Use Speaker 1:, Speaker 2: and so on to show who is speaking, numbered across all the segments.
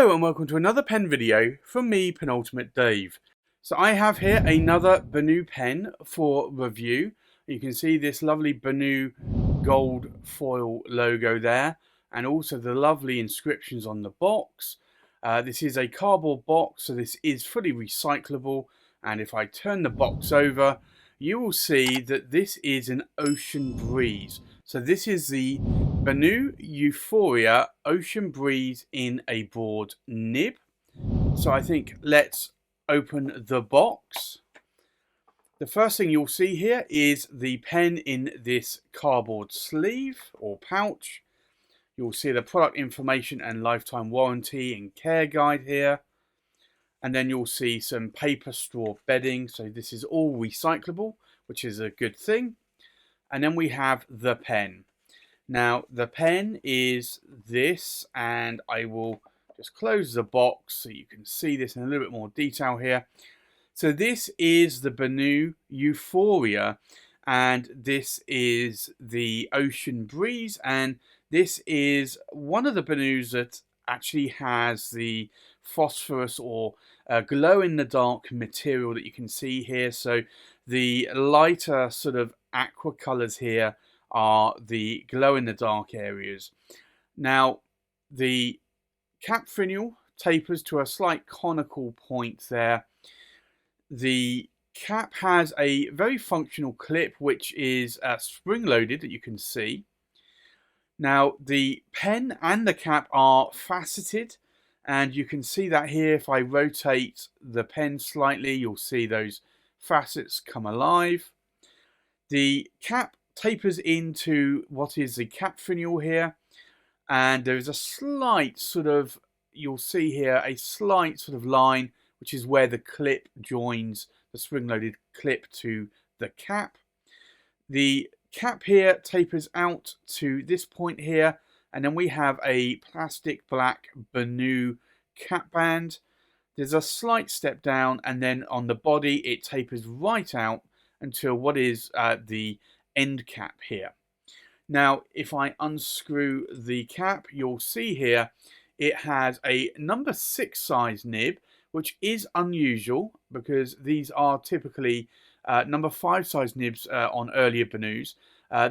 Speaker 1: Hello and welcome to another pen video from me, Penultimate Dave. So I have here another Benu pen for review. You can see this lovely Benu gold foil logo there, and also the lovely inscriptions on the box. This is a cardboard box, so this is fully recyclable, and if I turn the box over, you will see that this is an Ocean Breeze. So this is the Benu Euphoria Ocean Breeze in a broad nib. So I think let's open the box. The first thing you'll see here is the pen in this cardboard sleeve or pouch. You'll see the product information and lifetime warranty and care guide here. And then you'll see some paper straw bedding. So this is all recyclable, which is a good thing. And then we have the pen. Now the pen is this, and I will just close the box so you can see this in a little bit more detail here. So this is the Benu Euphoria, and this is the Ocean Breeze, and this is one of the Benus that actually has the phosphorus or glow in the dark material that you can see here. So the lighter sort of aqua colors here are the glow in the dark areas. Now the cap finial tapers to a slight conical point there. The cap has a very functional clip which is spring loaded that you can see. Now the pen and the cap are faceted, and you can see that here. If I rotate the pen slightly, you'll see those facets come alive. The cap tapers into what is the cap finial here, and there is a slight sort of, you'll see here, a slight sort of line which is where the clip joins the spring-loaded clip to the cap. The cap here tapers out to this point here, and then we have a plastic black Benu cap band. There's a slight step down, and then on the body it tapers right out until what is the end cap here. Now if I unscrew the cap, you'll see here it has a number 6 size nib, which is unusual because these are typically number 5 size nibs on earlier Benus.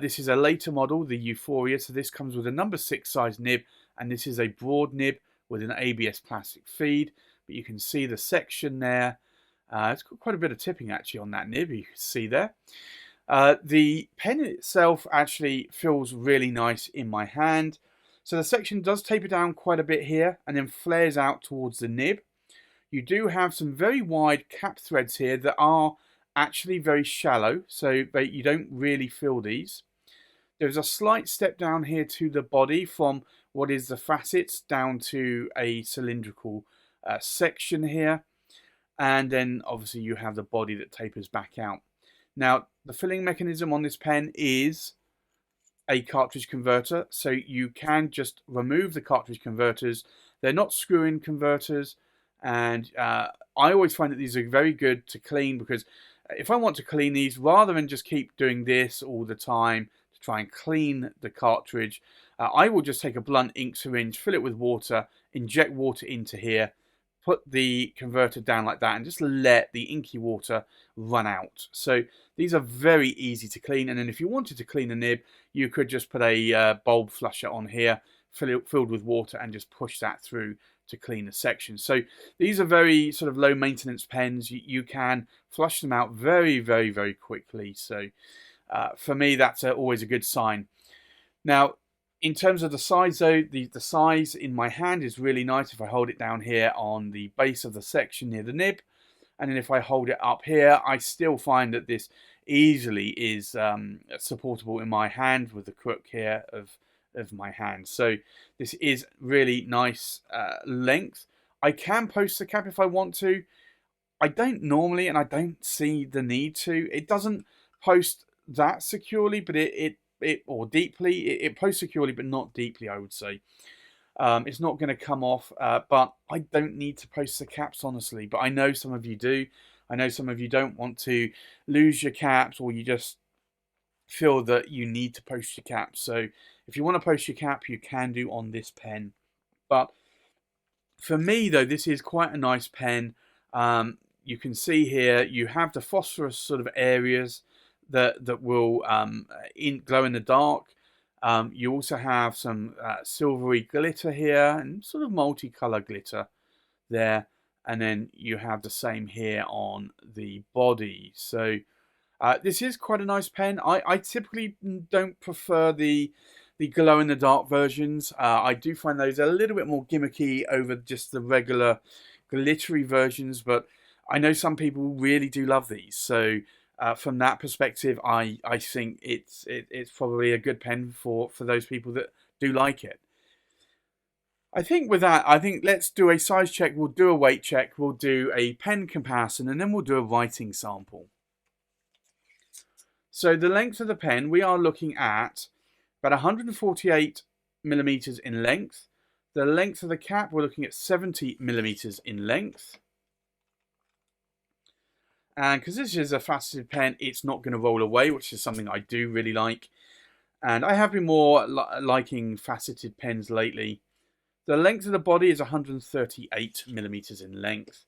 Speaker 1: This is a later model, the Euphoria, so this comes with a number 6 size nib, and this is a broad nib with an ABS plastic feed. But you can see the section there. It's got quite a bit of tipping actually on that nib, you can see there. The pen itself actually feels really nice in my hand. So the section does taper down quite a bit here and then flares out towards the nib. You do have some very wide cap threads here that are actually very shallow, so you don't really feel these. There's a slight step down here to the body from what is the facets down to a cylindrical section here. And then obviously you have the body that tapers back out. Now the filling mechanism on this pen is a cartridge converter, so you can just remove the cartridge converters. They're not screw-in converters, and I always find that these are very good to clean, because if I want to clean these, rather than just keep doing this all the time to try and clean the cartridge, I will just take a blunt ink syringe, fill it with water, inject water into here, put the converter down like that, and just let the inky water run out. So these are very easy to clean, and then if you wanted to clean a nib, you could just put a bulb flusher on here, filled with water, and just push that through to clean the section. So these are very sort of low maintenance pens. You can flush them out very, very, very quickly. So for me, that's always a good sign. Now, in terms of the size though, the size in my hand is really nice. If I hold it down here on the base of the section near the nib, and then if I hold it up here, I still find that this easily is supportable in my hand with the crook here of my hand. So this is really nice length. I can post the cap if I want to. I don't normally, and I don't see the need to. It doesn't post that securely, but it posts securely, but not deeply, I would say. It's not going to come off, but I don't need to post the caps, honestly. But I know some of you do. I know some of you don't want to lose your caps, or you just feel that you need to post your caps. So if you want to post your cap, you can do on this pen. But For me, though, this is quite a nice pen. You can see here you have the phosphorus sort of areas that will glow in the dark. You also have some silvery glitter here and sort of multicolour glitter there. And then you have the same here on the body. So this is quite a nice pen. I typically don't prefer the glow-in-the-dark versions. I do find those a little bit more gimmicky over just the regular glittery versions, but I know some people really do love these. So from that perspective, I think it's probably a good pen for those people that do like it. I think with that, let's do a size check, we'll do a weight check, we'll do a pen comparison, and then we'll do a writing sample. So the length of the pen, we are looking at about 148 millimeters in length. The length of the cap, we're looking at 70 millimeters in length. And because this is a faceted pen, it's not going to roll away, which is something I do really like. And I have been more liking faceted pens lately. The length of the body is 138 millimeters in length.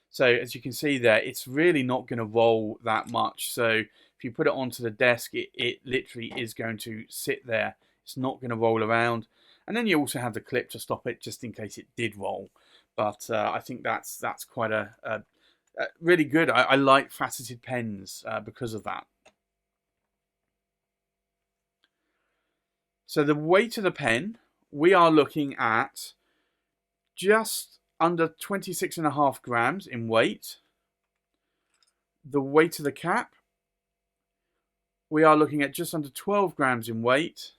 Speaker 1: So as you can see there, it's really not going to roll that much. So if you put it onto the desk, it literally is going to sit there. It's not going to roll around. And then you also have the clip to stop it just in case it did roll. But I think that's quite a really good. I like faceted pens because of that. So the weight of the pen, we are looking at just under 26.5 grams in weight. The weight of the cap, we are looking at just under 12 grams in weight.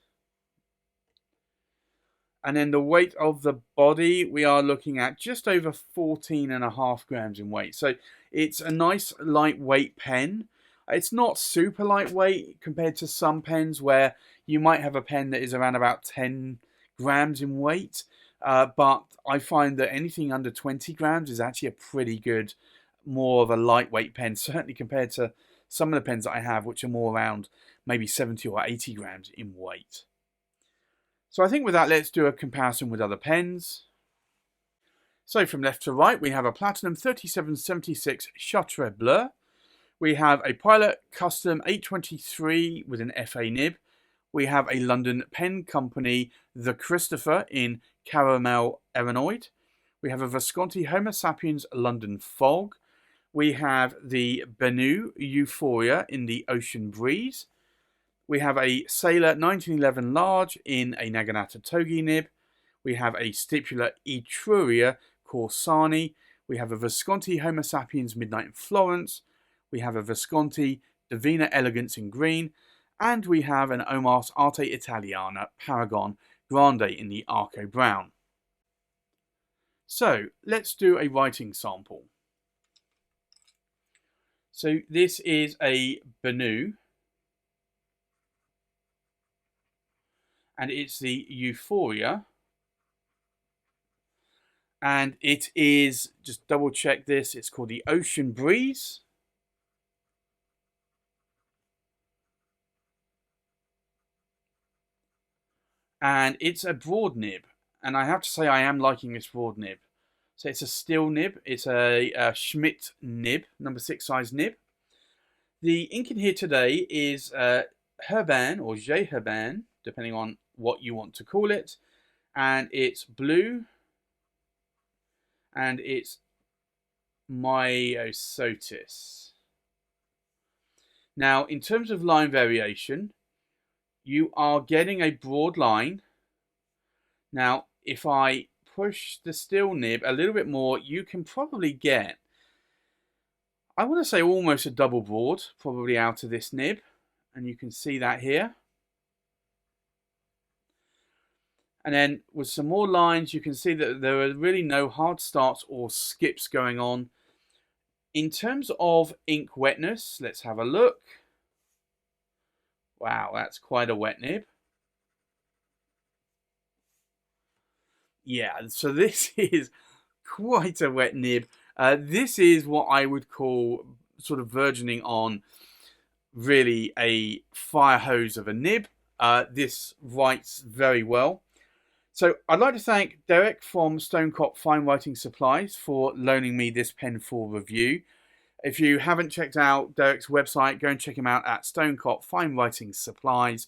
Speaker 1: And then the weight of the body, we are looking at just over 14.5 grams in weight. So it's a nice lightweight pen. It's not super lightweight compared to some pens where you might have a pen that is around about 10 grams in weight. But I find that anything under 20 grams is actually a pretty good, more of a lightweight pen, certainly compared to some of the pens that I have, which are more around maybe 70 or 80 grams in weight. So I think with that, let's do a comparison with other pens. So from left to right, we have a Platinum 3776 Chartres Bleu. We have a Pilot Custom 823 with an FA nib. We have a London pen company, the Christopher in Caramel Erinoid. We have a Visconti Homo Sapiens London Fog. We have the Benu Euphoria in the Ocean Breeze. We have a Sailor 1911 Large in a Naginata Togi nib. We have a Stipula Etruria Corsani. We have a Visconti Homo Sapiens Midnight in Florence. We have a Visconti Divina Elegance in green. And we have an Omas Arte Italiana Paragon Grande in the Arco Brown. So let's do a writing sample. So this is a Benu. And it's the Euphoria. And it is, just double check this, it's called the Ocean Breeze. And it's a broad nib. And I have to say I am liking this broad nib. So it's a steel nib. It's a Schmidt nib, number 6 size nib. The ink in here today is Herbin or J. Herbin, depending on what you want to call it. And it's blue. And it's Myosotis. Now, in terms of line variation, you are getting a broad line. Now, if I push the steel nib a little bit more, you can probably get, I want to say almost a double broad, probably out of this nib. And you can see that here. And then with some more lines, you can see that there are really no hard starts or skips going on. In terms of ink wetness, let's have a look. Wow, that's quite a wet nib. Yeah, so this is quite a wet nib. This is what I would call sort of verging on really a fire hose of a nib. This writes very well. So I'd like to thank Derek from Stonecop Fine Writing Supplies for loaning me this pen for review. If you haven't checked out Derek's website, go and check him out at Stonecop Fine Writing Supplies.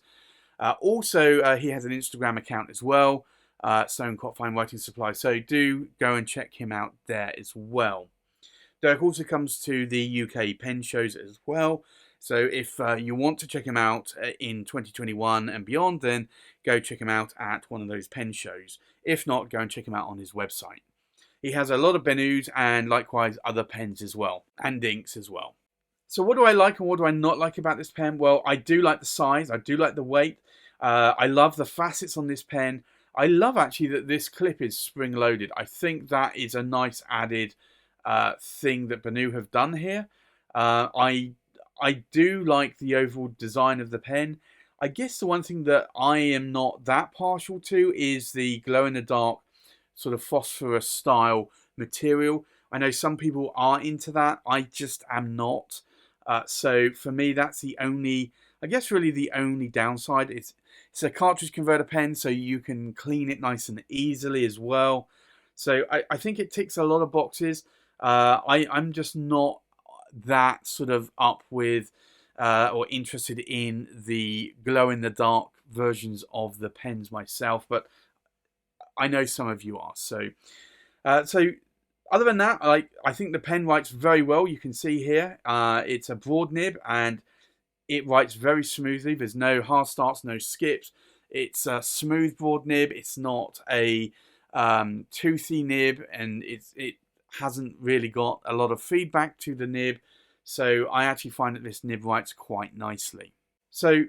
Speaker 1: Also, he has an Instagram account as well, Stonecop Fine Writing Supplies. So do go and check him out there as well. Derek also comes to the UK pen shows as well. So if you want to check him out in 2021 and beyond, then go check him out at one of those pen shows. If not, go and check him out on his website. He has a lot of Benus and likewise other pens as well, and inks as well. So what do I like and what do I not like about this pen? Well, I do like the size, I do like the weight. I love the facets on this pen. I love actually that this clip is spring loaded. I think that is a nice added thing that Benu have done here. I do like the overall design of the pen. I guess the one thing that I am not that partial to is the glow-in-the-dark sort of phosphorus style material. I know some people are into that. I just am not. So for me, that's the only, I guess really the only downside. It's a cartridge converter pen, so you can clean it nice and easily as well. So I think it ticks a lot of boxes. I'm just not that sort of up with or interested in the glow-in-the-dark versions of the pens myself, but I know some of you are. So other than that, I think the pen writes very well. You can see here it's a broad nib and it writes very smoothly. There's no hard starts, no skips. It's a smooth broad nib. It's not a toothy nib, and it hasn't really got a lot of feedback to the nib. So I actually find that this nib writes quite nicely. So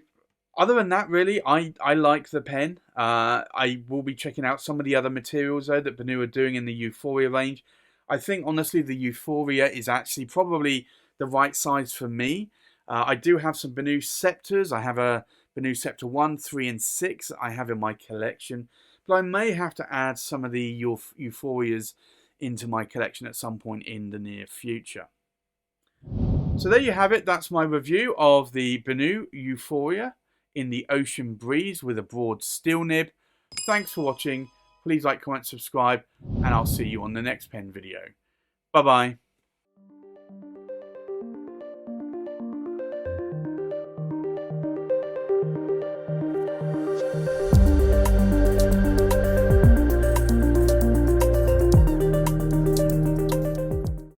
Speaker 1: other than that, really, I like the pen. I will be checking out some of the other materials though that Benu are doing in the Euphoria range. I think honestly the Euphoria is actually probably the right size for me. I do have some Benu Scepters. I have a Benu Scepter 1, 3 and 6 I have in my collection. But I may have to add some of the Euphorias into my collection at some point in the near future. So there you have it. That's my review of the Benu Euphoria in the Ocean Breeze with a broad steel nib. Thanks for watching. Please like, comment, subscribe, and I'll see you on the next pen video. Bye bye.